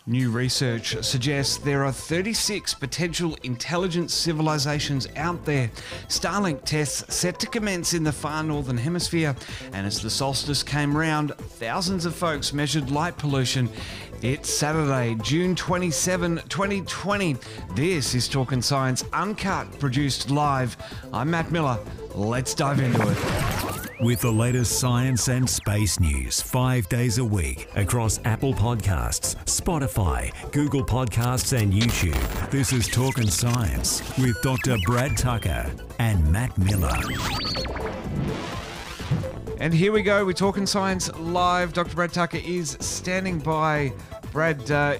New research suggests there are 36 potential intelligent civilizations out there. Starlink tests set to commence in the far northern hemisphere, and as the solstice came round, thousands of folks measured light pollution. It's Saturday, June 27, 2020. This is Talkin Science Uncut, produced live. I'm Matt Miller. Let's dive into it. With the latest science and space news 5 days a week across Apple Podcasts, Spotify, Google Podcasts and YouTube. This is Talkin Science with Dr. Brad Tucker and Matt Miller. And here we go, we're Talkin Science live. Dr. Brad Tucker is standing by. Brad, I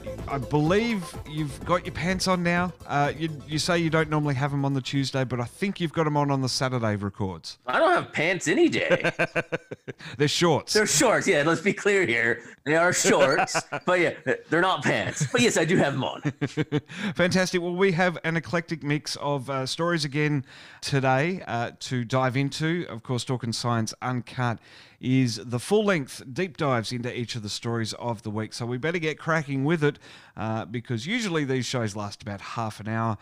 believe you've got your pants on now. You say you don't normally have them on the Tuesday, but I think you've got them on the Saturday records. I don't have pants any day. They're shorts. They're shorts, yeah, let's be clear here. They are shorts, but yeah, they're not pants. But yes, I do have them on. Fantastic. Well, we have an eclectic mix of stories again today to dive into. Of course, Talkin Science Uncut is the full-length deep dives into each of the stories of the week. So we better get cracking with it because usually these shows last about half an hour.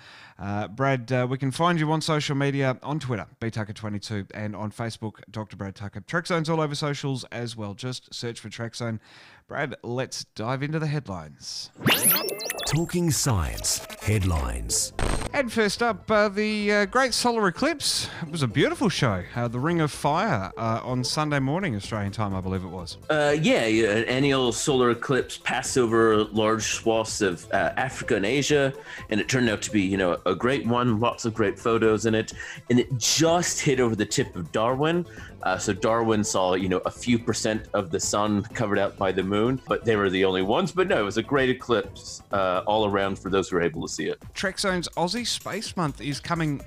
Brad, we can find you on social media, on Twitter, btucker22, and on Facebook, Dr. Brad Tucker. Trekzone's all over socials as well. Just search for Trekzone. Brad, let's dive into the headlines. Talking Science Headlines. And first up, the Great Solar Eclipse. It was a beautiful show. The Ring of Fire on Sunday morning, Australian time, I believe it was. Yeah, an annual solar eclipse passed over large swaths of Africa and Asia, and it turned out to be, a great one. Lots of great photos in it, and it just hit over the tip of Darwin. So Darwin saw, a few percent of the sun covered out by the moon, but they were the only ones. But no, it was a great eclipse all around for those who were able to see it. Trekzone's Aussie Space Month is coming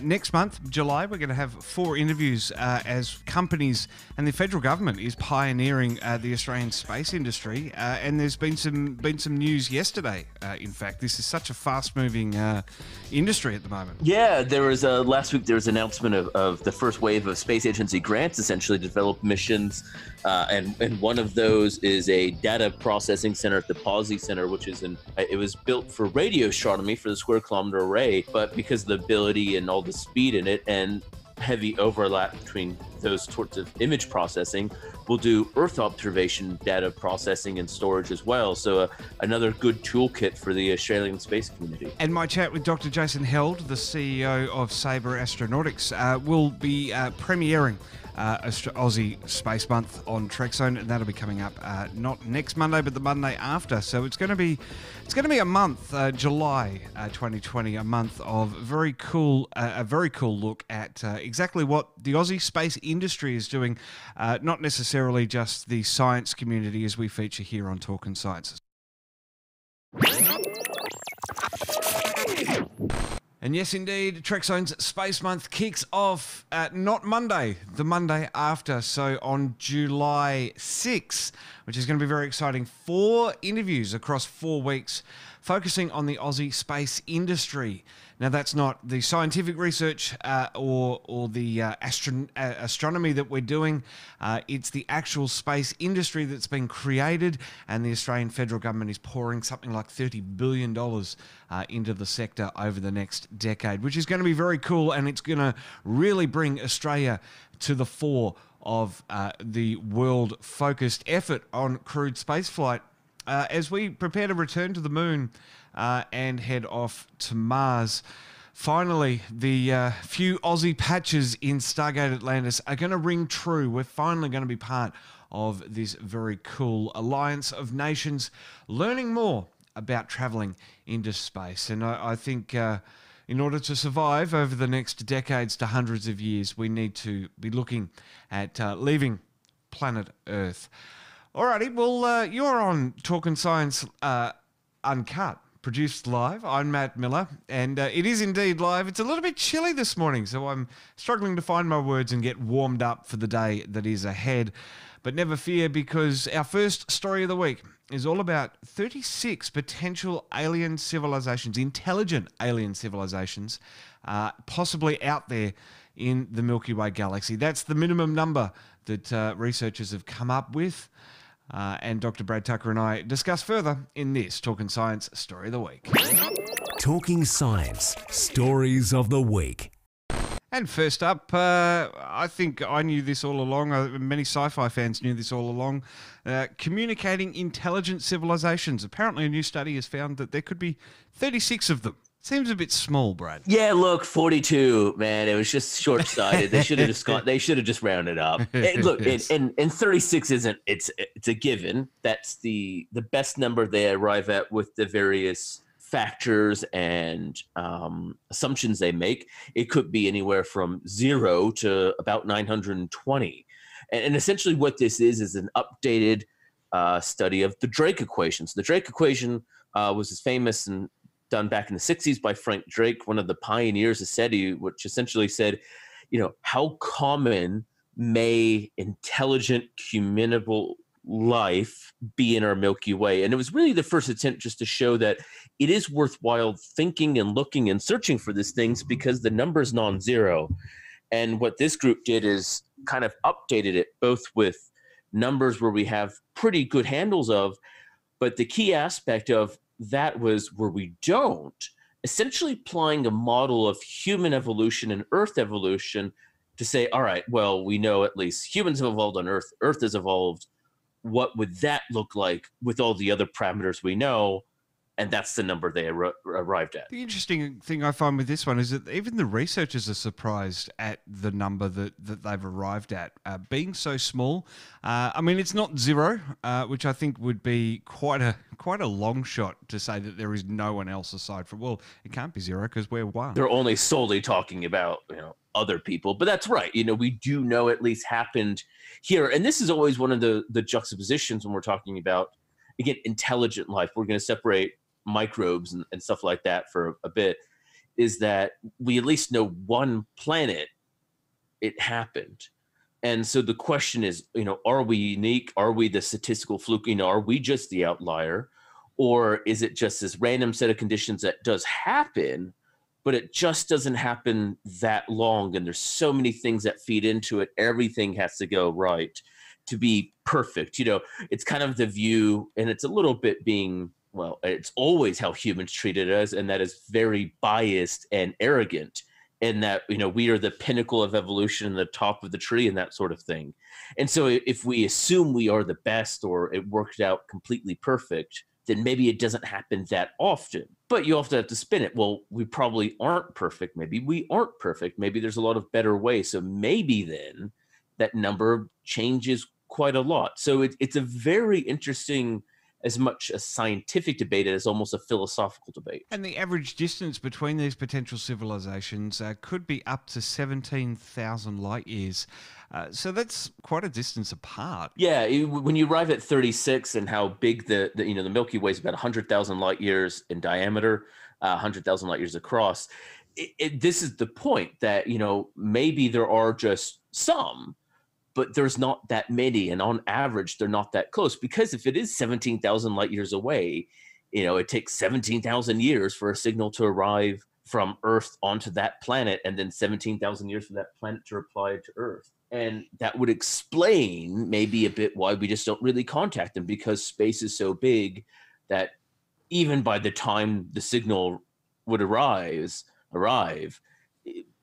next month, July. We're going to have 4 interviews as companies and the federal government is pioneering the Australian space industry. And there's been some news yesterday. In fact, this is such a fast-moving industry at the moment. Yeah, there was last week. There was an announcement of the first wave of space agency grants, essentially developed missions, and one of those is a data processing center at the Aussie Center, which is it was built for radio astronomy for the square kilometer array, but because of the ability and all the speed in it and heavy overlap between those sorts of image processing, will do Earth observation data processing and storage as well. So another good toolkit for the Australian space community. And my chat with Dr. Jason Held, the CEO of Sabre Astronautics, will be premiering Aussie Space Month on Trekzone, and that'll be coming up not next Monday, but the Monday after. So it's going to be a month, July 2020, a month of a very cool look at exactly what the Aussie space industry is doing, not necessarily just the science community as we feature here on Talkin Science. And yes, indeed, Trekzone's Space Month kicks off not Monday, the Monday after. So on July 6th, which is going to be very exciting, 4 interviews across 4 weeks focusing on the Aussie space industry. Now, that's not the scientific research or the astronomy that we're doing. It's the actual space industry that's been created, and the Australian federal government is pouring something like $30 billion into the sector over the next decade, which is going to be very cool, and it's going to really bring Australia to the fore of the world-focused effort on crewed spaceflight as we prepare to return to the moon and head off to Mars. Finally, the few Aussie patches in Stargate Atlantis are going to ring true. We're finally going to be part of this very cool alliance of nations learning more about travelling into space. And I think in order to survive over the next decades to hundreds of years, we need to be looking at leaving planet Earth. Alrighty, well, you're on Talkin Science Uncut, produced live. I'm Matt Miller, and it is indeed live. It's a little bit chilly this morning, so I'm struggling to find my words and get warmed up for the day that is ahead. But never fear, because our first story of the week is all about 36 potential alien civilizations, intelligent alien civilizations, possibly out there in the Milky Way galaxy. That's the minimum number that researchers have come up with. And Dr. Brad Tucker and I discuss further in this Talkin Science Story of the Week. Talking Science Stories of the Week. And first up, I think I knew this all along. Many sci-fi fans knew this all along. Communicating intelligent civilizations. Apparently, a new study has found that there could be 36 of them. Seems a bit small, Brad. Yeah, look, 42, man. It was just short-sighted. They should have just gone. They should have just rounded up. And look, and 36 isn't. It's a given. That's the best number they arrive at with the various factors and assumptions they make. It could be anywhere from 0 to about 920. And essentially, what this is an updated study of the Drake equations. The Drake equation was as famous and done back in the 60s by Frank Drake, one of the pioneers of SETI, which essentially said, how common may intelligent, communicable life be in our Milky Way? And it was really the first attempt just to show that it is worthwhile thinking and looking and searching for these things because the number is non-zero. And what this group did is kind of updated it both with numbers where we have pretty good handles of, but the key aspect of that was where we don't, essentially applying a model of human evolution and Earth evolution to say, all right, well, we know at least humans have evolved on Earth, Earth has evolved. What would that look like with all the other parameters we know? And that's the number they arrived at. The interesting thing I find with this one is that even the researchers are surprised at the number that they've arrived at, being so small. I mean, it's not 0, which I think would be quite a long shot to say that there is no one else aside from, well, it can't be 0 because we're 1. They're only solely talking about, other people, but that's right. We do know at least happened here. And this is always one of the juxtapositions when we're talking about, again, intelligent life. We're going to separate microbes and stuff like that for a bit, is that we at least know one planet it happened. And so the question is, are we unique? Are we the statistical fluke? Are we just the outlier? Or is it just this random set of conditions that does happen, but it just doesn't happen that long? And there's so many things that feed into it. Everything has to go right to be perfect. It's kind of the view, and it's a little bit being, well, it's always how humans treated us, and that is very biased and arrogant, and that, we are the pinnacle of evolution, the top of the tree, and that sort of thing. And so if we assume we are the best or it worked out completely perfect, then maybe it doesn't happen that often. But you also have to spin it. Well, we probably aren't perfect. Maybe we aren't perfect. Maybe there's a lot of better ways. So maybe then that number changes quite a lot. So it's a very interesting, as much a scientific debate as almost a philosophical debate. And the average distance between these potential civilizations could be up to 17,000 light years. So that's quite a distance apart. Yeah, when you arrive at 36 and how big the Milky Way is, about 100,000 light years in diameter, 100,000 light years across. This is the point that, maybe there are just some, but there's not that many, and on average, they're not that close. Because if it is 17,000 light years away, it takes 17,000 years for a signal to arrive from Earth onto that planet, and then 17,000 years for that planet to reply to Earth. And that would explain maybe a bit why we just don't really contact them, because space is so big that even by the time the signal would arrive,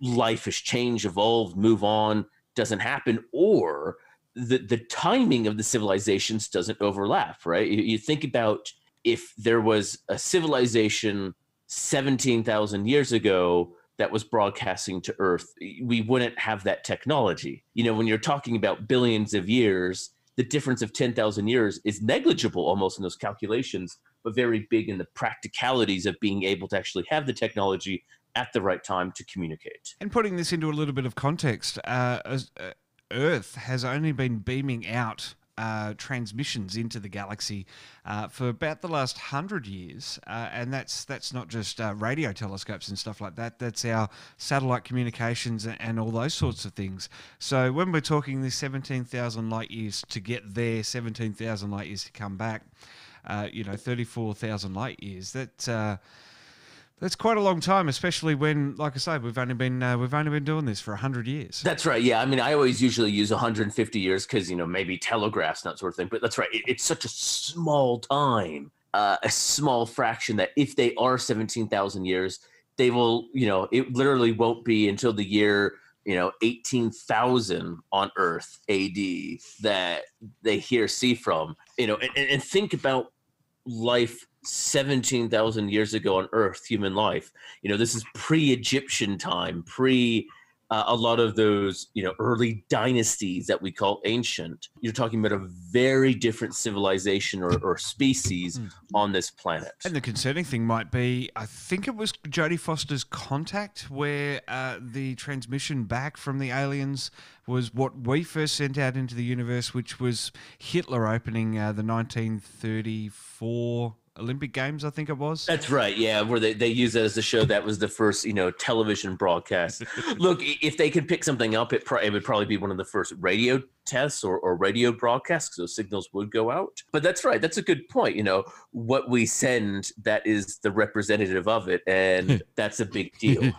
life has changed, evolved, move on, doesn't happen, or the timing of the civilizations doesn't overlap, right? You think about if there was a civilization 17,000 years ago that was broadcasting to Earth, we wouldn't have that technology. When you're talking about billions of years, the difference of 10,000 years is negligible almost in those calculations, but very big in the practicalities of being able to actually have the technology at the right time to communicate. And putting this into a little bit of context, Earth has only been beaming out transmissions into the galaxy for about the last 100 years, and that's not just radio telescopes and stuff like that. That's our satellite communications and all those sorts of things. So when we're talking this 17,000 light years to get there, 17,000 light years to come back, 34,000 light years, That's quite a long time, especially when, like I say, we've only been doing this for 100 years. That's right. Yeah. I mean, I always usually use 150 years because, maybe telegraphs and that sort of thing. But that's right. It's such a small time, a small fraction that if they are 17,000 years, they will, it literally won't be until the year, 18,000 on Earth AD that they see from, and think about life 17,000 years ago on Earth, human life. This is pre-Egyptian time, a lot of those, early dynasties that we call ancient. You're talking about a very different civilization or species on this planet. And the concerning thing might be, I think it was Jodie Foster's Contact, where the transmission back from the aliens was what we first sent out into the universe, which was Hitler opening the 1934 Olympic Games, I think it was. That's right, yeah, where they use that as a show. That was the first, television broadcast. Look, if they could pick something up, it would probably be one of the first radio tests or radio broadcasts, so signals would go out. But that's right, that's a good point. What we send, that is the representative of it, and that's a big deal.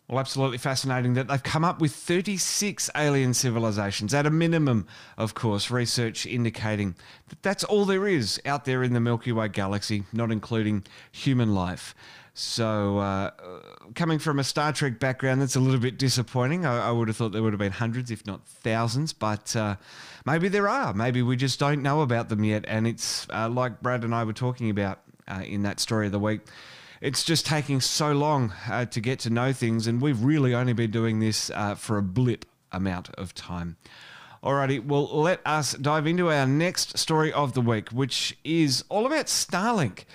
Well, absolutely fascinating that they've come up with 36 alien civilizations, at a minimum, of course, research indicating that that's all there is out there in the Milky Way galaxy, not including human life. So coming from a Star Trek background, that's a little bit disappointing. I would have thought there would have been hundreds, if not thousands, but maybe there are. Maybe we just don't know about them yet, and it's like Brad and I were talking about in that story of the week. It's just taking so long to get to know things, and we've really only been doing this for a blip amount of time. Alrighty, well, let us dive into our next story of the week, which is all about Starlink.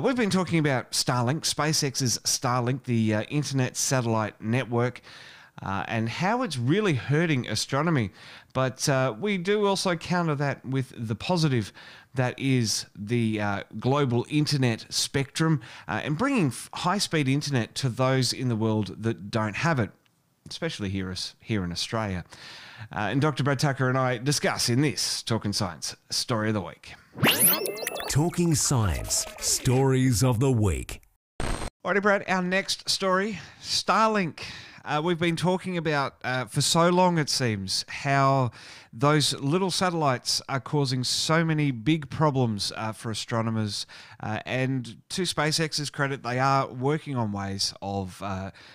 We've been talking about Starlink, SpaceX's Starlink, the internet satellite network, and how it's really hurting astronomy. But we do also counter that with the positive that is the global internet spectrum and bringing high-speed internet to those in the world that don't have it, especially here in Australia. And Dr. Brad Tucker and I discuss in this Talkin Science Story of the Week. Talking Science Stories of the Week. Alrighty, Brad, our next story, Starlink. We've been talking about for so long, it seems, how those little satellites are causing so many big problems for astronomers. And to SpaceX's credit, they are working on ways of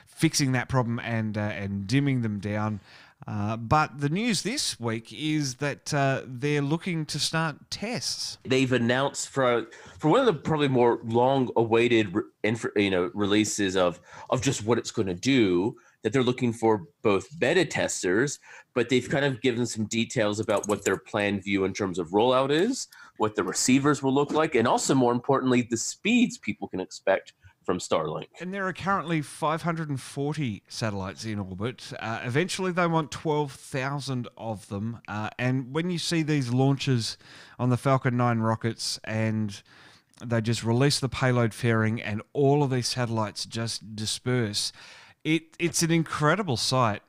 fixing that problem and dimming them down. But the news this week is that they're looking to start tests. They've announced for one of the probably more long-awaited releases of just what it's going to do, that they're looking for both beta testers, but they've kind of given some details about what their planned view in terms of rollout is, what the receivers will look like, and also, more importantly, the speeds people can expect from Starlink. And there are currently 540 satellites in orbit. Eventually, they want 12,000 of them. And when you see these launches on the Falcon 9 rockets and they just release the payload fairing and all of these satellites just disperse, it's an incredible sight,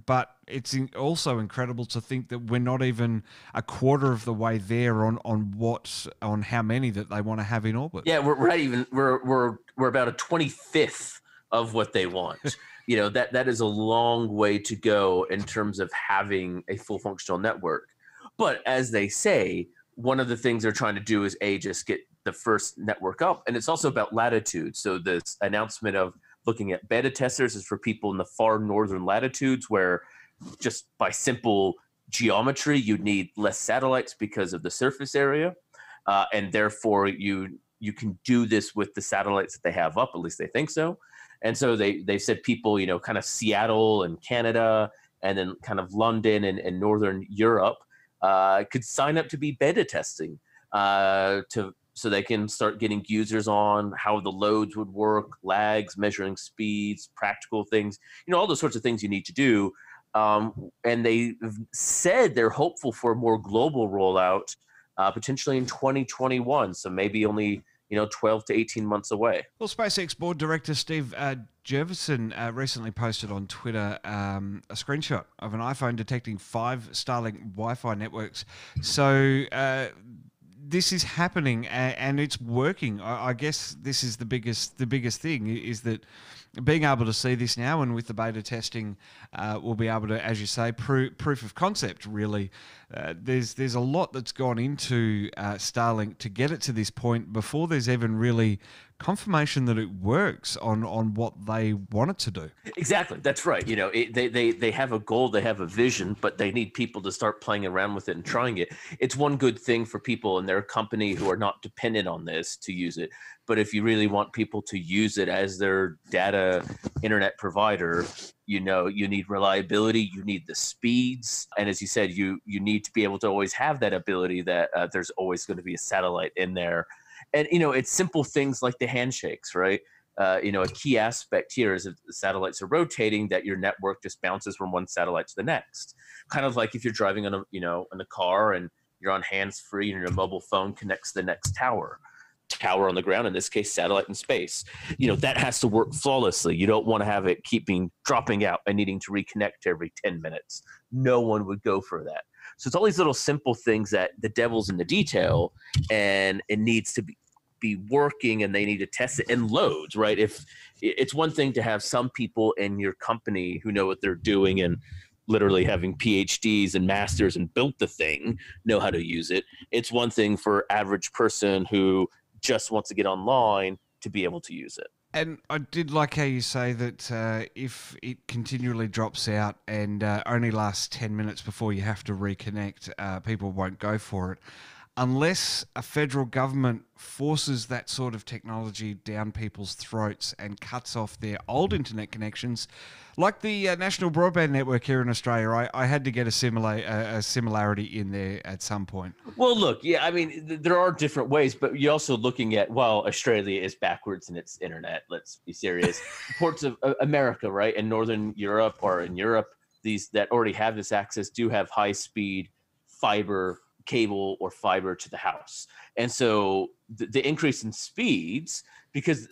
but it's also incredible to think that we're not even a quarter of the way there on how many that they want to have in orbit. Yeah, we're about a 25th of what they want. That is a long way to go in terms of having a full functional network. But as they say, one of the things they're trying to do is just get the first network up, and it's also about latitude. So this announcement of looking at beta testers is for people in the far northern latitudes, where just by simple geometry, you'd need less satellites because of the surface area. And therefore, you can do this with the satellites that they have up, at least they think so. And so they said people, kind of Seattle and Canada, and then kind of London and Northern Europe could sign up to be beta testing so they can start getting users on how the loads would work, lags, measuring speeds, practical things, all those sorts of things you need to do. And they said they're hopeful for a more global rollout, potentially in 2021. So maybe only 12 to 18 months away. Well, SpaceX board director Steve Jurvetson recently posted on Twitter a screenshot of an iPhone detecting 5 Starlink Wi-Fi networks. So this is happening and it's working. I guess this is the biggest thing is that being able to see this now, and with the beta testing, we'll be able to, as you say, proof of concept, really. There's a lot that's gone into Starlink to get it to this point before there's even really confirmation that it works on what they want it to do. Exactly. That's right. You know, they have a goal, they have a vision, but they need people to start playing around with it and trying it. It's one good thing for people in their company who are not dependent on this to use it. But if you really want people to use it as their data internet provider, you know, you need reliability, you need the speeds. And as you said, you need to be able to always have that ability that there's always going to be a satellite in there. And, you know, it's simple things like the handshakes, right? You know, a key aspect here is if the satellites are rotating, that your network just bounces from one satellite to the next. Kind of like if you're driving on in a car and you're on hands-free and your mobile phone connects to the next tower on the ground, in this case, satellite in space. You know, that has to work flawlessly. You don't want to have it dropping out and needing to reconnect every 10 minutes. No one would go for that. So it's all these little simple things that the devil's in the detail, and it needs to be working, and they need to test it in loads, right? If it's one thing to have some people in your company who know what they're doing and literally having PhDs and masters and built the thing, know how to use it. It's one thing for average person who just wants to get online to be able to use it. And I did like how you say that if it continually drops out and only lasts 10 minutes before you have to reconnect, people won't go for it. Unless a federal government forces that sort of technology down people's throats and cuts off their old internet connections, like the National Broadband Network here in Australia, I had to get a similarity in there at some point. Well, look, yeah, I mean, there are different ways, but you're also looking at, well, Australia is backwards in its internet. Let's be serious. Ports of America, right, and Northern Europe, or in Europe, these that already have this access do have high-speed fiber cable or fiber to the house. And so the increase in speeds, because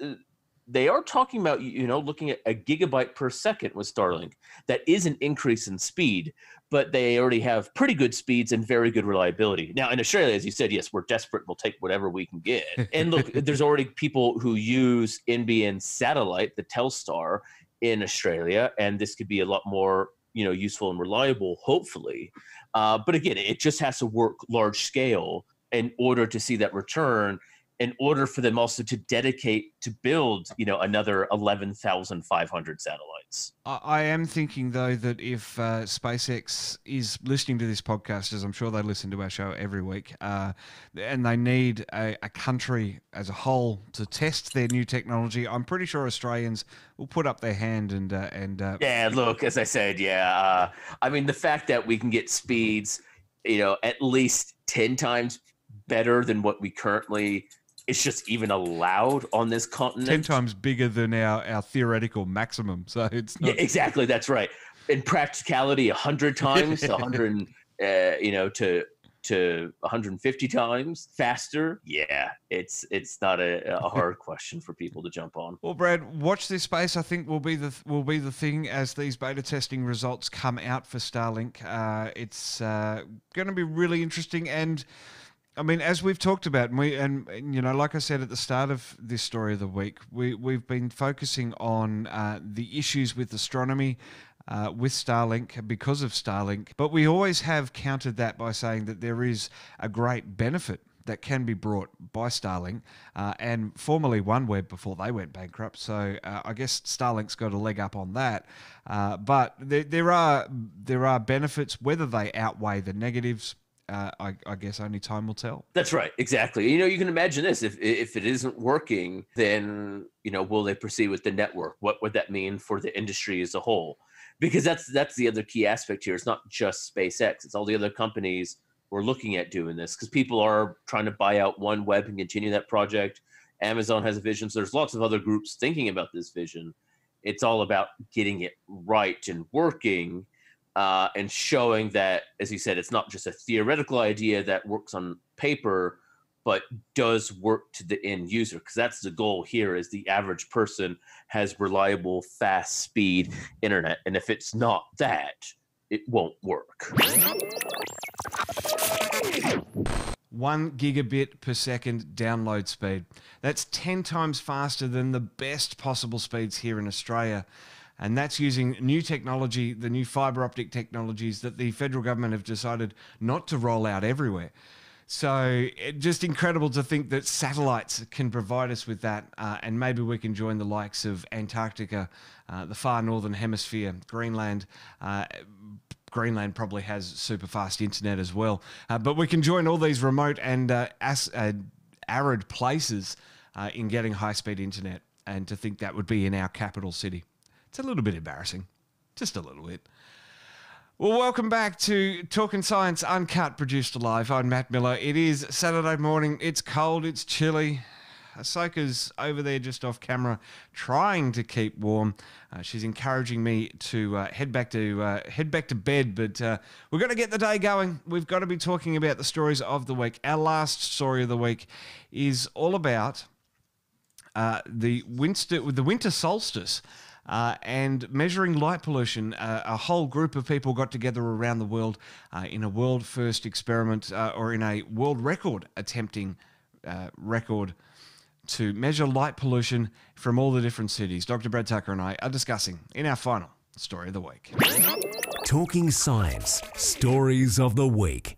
they are talking about, looking at a gigabyte per second with Starlink, that is an increase in speed, but they already have pretty good speeds and very good reliability. Now in Australia, as you said, yes, we're desperate. We'll take whatever we can get. And look, there's already people who use NBN satellite, the Telstar, in Australia, and this could be a lot more useful and reliable, hopefully. But again, it just has to work large scale in order to see that return, in order for them also to dedicate to build, another 11,500 satellites. I am thinking, though, that if SpaceX is listening to this podcast, as I'm sure they listen to our show every week, and they need a country as a whole to test their new technology, I'm pretty sure Australians will put up their hand and yeah, look, as I said, I mean, the fact that we can get speeds, at least 10 times better than what we currently it's just even allowed on this continent. 10 times bigger than our theoretical maximum. So it's not... Yeah, exactly. That's right. In practicality, 100 times, 100, to 150 times faster. Yeah, it's not a hard question for people to jump on. Well, Brad, watch this space. I think will be the thing as these beta testing results come out for Starlink. It's going to be really interesting. And I mean, as we've talked about, and like I said at the start of this story of the week, we've been focusing on the issues with astronomy, with Starlink, because of Starlink. But we always have countered that by saying that there is a great benefit that can be brought by Starlink, and formerly OneWeb before they went bankrupt. So I guess Starlink's got a leg up on that. But there are benefits, whether they outweigh the negatives. I guess only time will tell. That's right, exactly. You can imagine this. If it isn't working, then will they proceed with the network? What would that mean for the industry as a whole? Because that's the other key aspect here. It's not just SpaceX. It's all the other companies who are looking at doing this, because people are trying to buy out OneWeb and continue that project. Amazon has a vision. So there's lots of other groups thinking about this vision. It's all about getting it right and working. And showing that, as you said, it's not just a theoretical idea that works on paper, but does work to the end user. Because that's the goal here, is the average person has reliable, fast speed internet. And if it's not that, it won't work. 1 gigabit per second download speed. That's 10 times faster than the best possible speeds here in Australia. And that's using new technology, the new fibre optic technologies that the federal government have decided not to roll out everywhere. So just incredible to think that satellites can provide us with that, and maybe we can join the likes of Antarctica, the far northern hemisphere, Greenland. Greenland probably has super fast internet as well. But we can join all these remote and arid places in getting high-speed internet, and to think that would be in our capital city. It's a little bit embarrassing, just a little bit. Well, welcome back to Talkin Science Uncut, produced live. I'm Matt Miller. It is Saturday morning. It's cold. It's chilly. Ahsoka's over there just off camera trying to keep warm. She's encouraging me to head back to bed, but we've got to get the day going. We've got to be talking about the stories of the week. Our last story of the week is all about the winter solstice. And measuring light pollution. A whole group of people got together around the world in a world first experiment, or in a world record attempting record to measure light pollution from all the different cities. Dr. Brad Tucker and I are discussing in our final story of the week. Talking Science, Stories of the Week.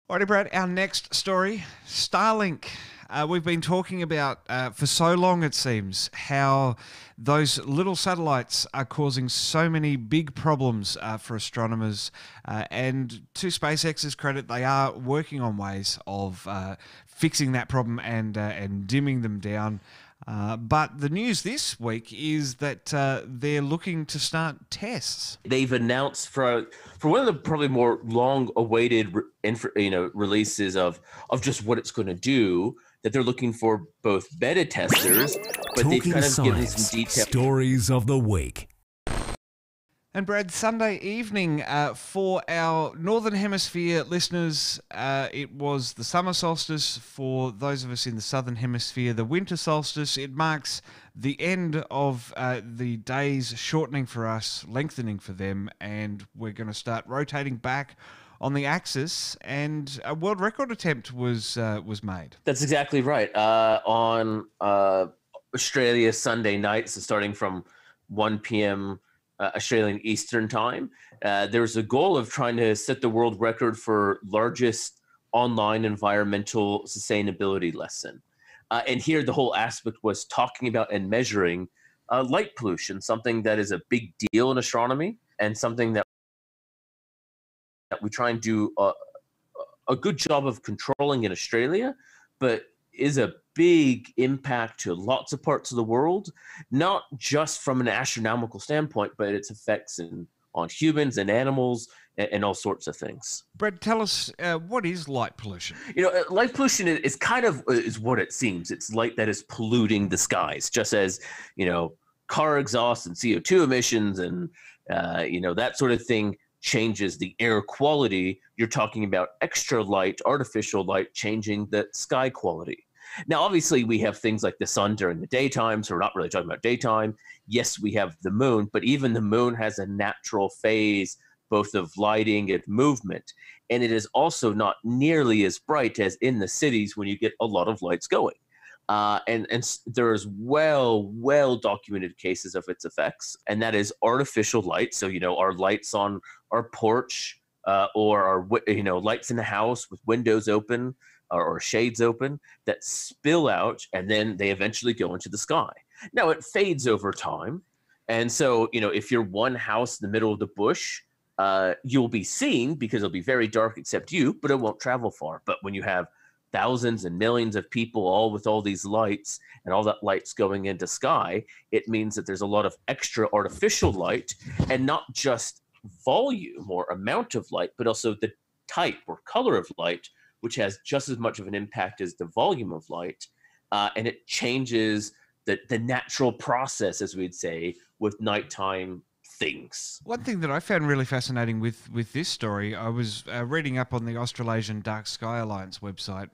Alrighty, Brad, our next story, Starlink. We've been talking about for so long, it seems, how those little satellites are causing so many big problems for astronomers. And to SpaceX's credit, they are working on ways of fixing that problem and dimming them down. But the news this week is that they're looking to start tests. They've announced for one of the probably more long-awaited releases of just what it's going to do, that they're looking for both beta testers, but Talking they've kind of Science, given some detail. Stories of the Week. And Brad, Sunday evening for our Northern Hemisphere listeners, it was the summer solstice. For those of us in the Southern Hemisphere, the winter solstice. It marks the end of the days shortening for us, lengthening for them, and we're going to start rotating back on the axis, and a world record attempt was made. That's exactly right. On Australia Sunday night, so starting from 1 p.m. Australian Eastern Time, there was a goal of trying to set the world record for largest online environmental sustainability lesson. And here the whole aspect was talking about and measuring light pollution, something that is a big deal in astronomy and something that we try and do a good job of controlling in Australia, but is a big impact to lots of parts of the world, not just from an astronomical standpoint, but its effects on humans and animals and all sorts of things. Brett, tell us, what is light pollution? Light pollution is kind of is what it seems. It's light that is polluting the skies, just as, car exhaust and CO2 emissions and, that sort of thing changes the air quality. You're talking about extra light, artificial light, changing the sky quality. Now, obviously, we have things like the sun during the daytime, so we're not really talking about daytime. Yes, we have the moon, but even the moon has a natural phase, both of lighting and movement. And it is also not nearly as bright as in the cities when you get a lot of lights going. And there's well documented cases of its effects, and that is artificial light. So, our lights on our porch, or our, lights in the house with windows open or shades open that spill out, and then they eventually go into the sky. Now, it fades over time. And so, if you're one house in the middle of the bush, you'll be seen because it'll be very dark except you, but it won't travel far. But when you have thousands and millions of people all with all these lights and all that light's going into sky, it means that there's a lot of extra artificial light, and not just volume or amount of light, but also the type or color of light, which has just as much of an impact as the volume of light. And it changes the natural process, as we'd say, with nighttime things. One thing that I found really fascinating with this story, I was reading up on the Australasian Dark Sky Alliance website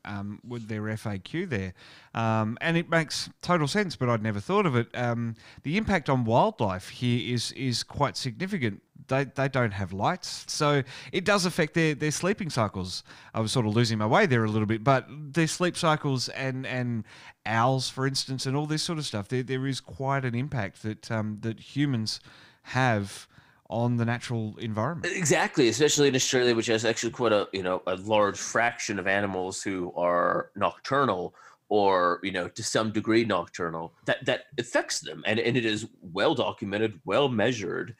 with their FAQ there, and it makes total sense, but I'd never thought of it. The impact on wildlife here is quite significant. They don't have lights, so it does affect their sleeping cycles. I was sort of losing my way there a little bit, but their sleep cycles and owls, for instance, and all this sort of stuff, there is quite an impact that humans have on the natural environment. Exactly, especially in Australia, which has actually quite a large fraction of animals who are nocturnal, or to some degree nocturnal. That affects them, and it is well documented, well measured,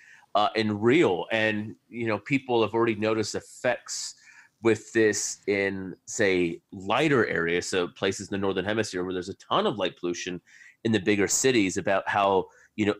and real. And people have already noticed effects with this in, say, lighter areas, so places in the northern hemisphere where there's a ton of light pollution in the bigger cities, about how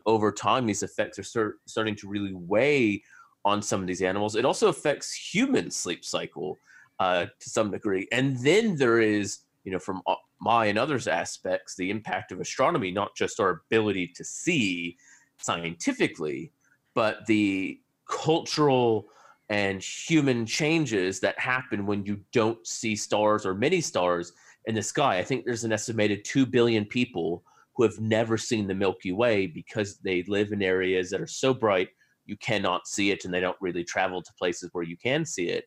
over time these effects are starting to really weigh on some of these animals. It also affects human sleep cycle to some degree. And then there is, from my and others aspects, the impact of astronomy, not just our ability to see scientifically, but the cultural and human changes that happen when you don't see stars or many stars in the sky. I think there's an estimated 2 billion people who have never seen the Milky Way because they live in areas that are so bright you cannot see it, and they don't really travel to places where you can see it.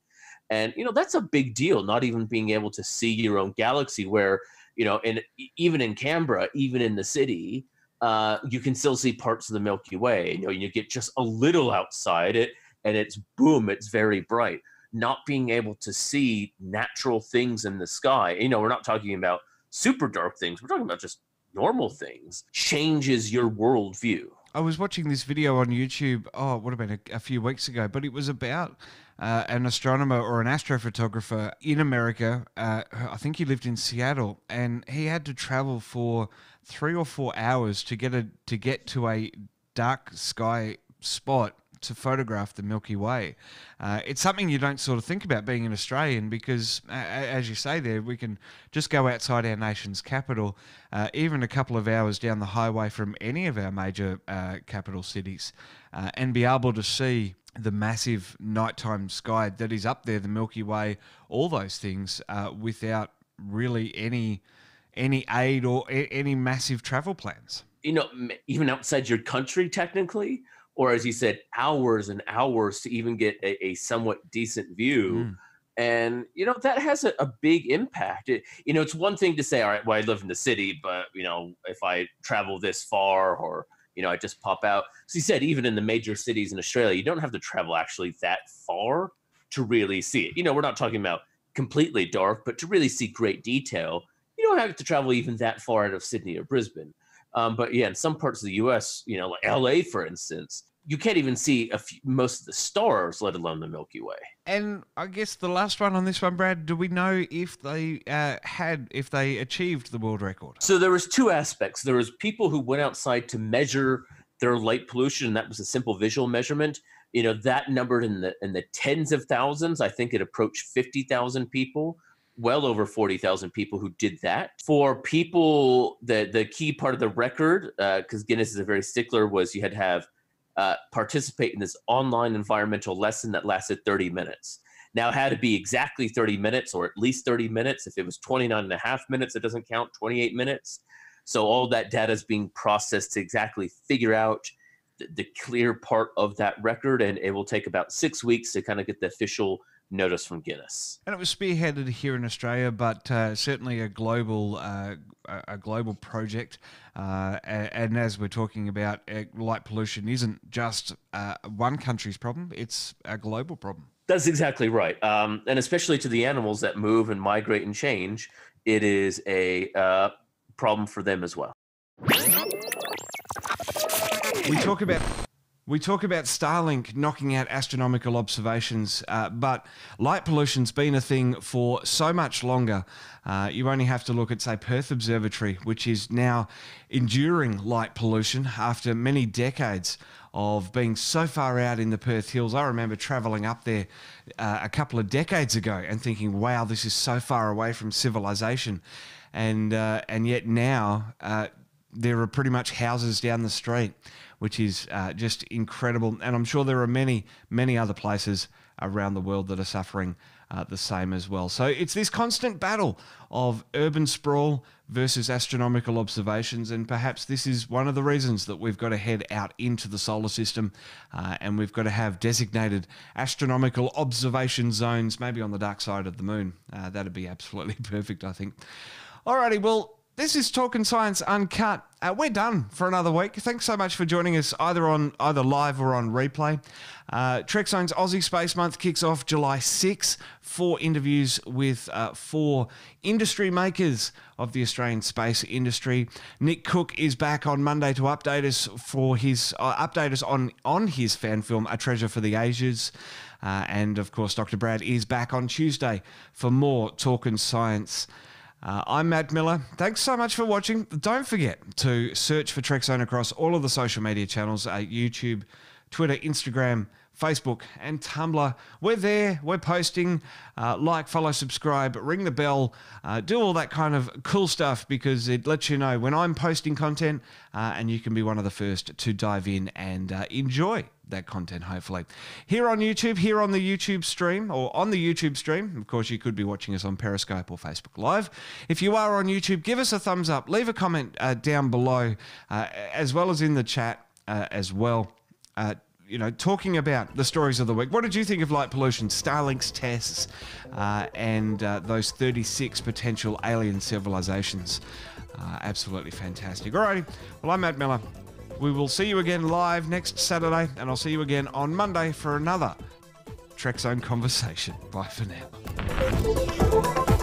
And that's a big deal, not even being able to see your own galaxy, where even in Canberra, even in the city, you can still see parts of the Milky Way. You get just a little outside it, and it's very bright. Not being able to see natural things in the sky, we're not talking about super dark things, we're talking about just normal things, changes your worldview. I was watching this video on YouTube, it would have been a few weeks ago, but it was about an astronomer or an astrophotographer in America. I think he lived in Seattle, and he had to travel for 3 or 4 hours to get to a dark sky spot to photograph the Milky Way. It's something you don't sort of think about being an Australian, because as you say there, we can just go outside our nation's capital, even a couple of hours down the highway from any of our major capital cities, and be able to see the massive nighttime sky that is up there, the Milky Way, all those things, without really any aid or any massive travel plans. Even outside your country, technically, or as you said, hours and hours to even get a somewhat decent view. And, that has a big impact. It's one thing to say, all right, well, I live in the city, but, if I travel this far, or, I just pop out. So you said, even in the major cities in Australia, you don't have to travel actually that far to really see it. We're not talking about completely dark, but to really see great detail, you don't have to travel even that far out of Sydney or Brisbane. But yeah, in some parts of the U.S., like LA, for instance, you can't even see most of the stars, let alone the Milky Way. And I guess the last one on this one, Brad, do we know if they achieved the world record? So there was two aspects. There was people who went outside to measure their light pollution, and that was a simple visual measurement. That numbered in the tens of thousands. I think it approached 50,000 people. Well over 40,000 people who did that. For people, the key part of the record, because Guinness is a very stickler, was you had to have participate in this online environmental lesson that lasted 30 minutes. now had to be exactly 30 minutes or at least 30 minutes. If it was 29 and a half minutes, it doesn't count, 28 minutes. So all that data is being processed to exactly figure out the clear part of that record, and it will take about 6 weeks to kind of get the official notice from Guinness. And it was spearheaded here in Australia, but certainly a global project. And as we're talking about, light pollution isn't just one country's problem; it's a global problem. That's exactly right. And especially to the animals that move and migrate and change, it is a problem for them as well. We talk about Starlink knocking out astronomical observations, but light pollution's been a thing for so much longer. You only have to look at, say, Perth Observatory, which is now enduring light pollution after many decades of being so far out in the Perth Hills. I remember travelling up there a couple of decades ago and thinking, wow, this is so far away from civilization. And yet now there are pretty much houses down the street, which is just incredible. And I'm sure there are many, many other places around the world that are suffering the same as well. So it's this constant battle of urban sprawl versus astronomical observations, and perhaps this is one of the reasons that we've got to head out into the solar system and we've got to have designated astronomical observation zones, maybe on the dark side of the moon. That'd be absolutely perfect, I think. Alrighty, well, this is Talkin Science Uncut. We're done for another week. Thanks so much for joining us either live or on replay. Trekzone's Aussie Space Month kicks off July 6. 4 interviews with 4 industry makers of the Australian space industry. Nick Cook is back on Monday to update us on his fan film A Treasure for the Ages. And of course, Dr. Brad is back on Tuesday for more Talkin Science. I'm Matt Miller. Thanks so much for watching. Don't forget to search for Trekzone across all of the social media channels, YouTube, Twitter, Instagram, Facebook, and Tumblr. We're there. We're posting. Like, follow, subscribe, ring the bell, do all that kind of cool stuff, because it lets you know when I'm posting content, and you can be one of the first to dive in and enjoy that content, hopefully. Here on YouTube, here on the YouTube stream, or on the YouTube stream. Of course, you could be watching us on Periscope or Facebook Live. If you are on YouTube, give us a thumbs up. Leave a comment down below, as well as in the chat as well. Talking about the stories of the week. What did you think of light pollution, Starlink's tests, and those 36 potential alien civilizations? Absolutely fantastic. Alrighty, well, I'm Matt Miller. We will see you again live next Saturday, and I'll see you again on Monday for another Trekzone Conversation. Bye for now.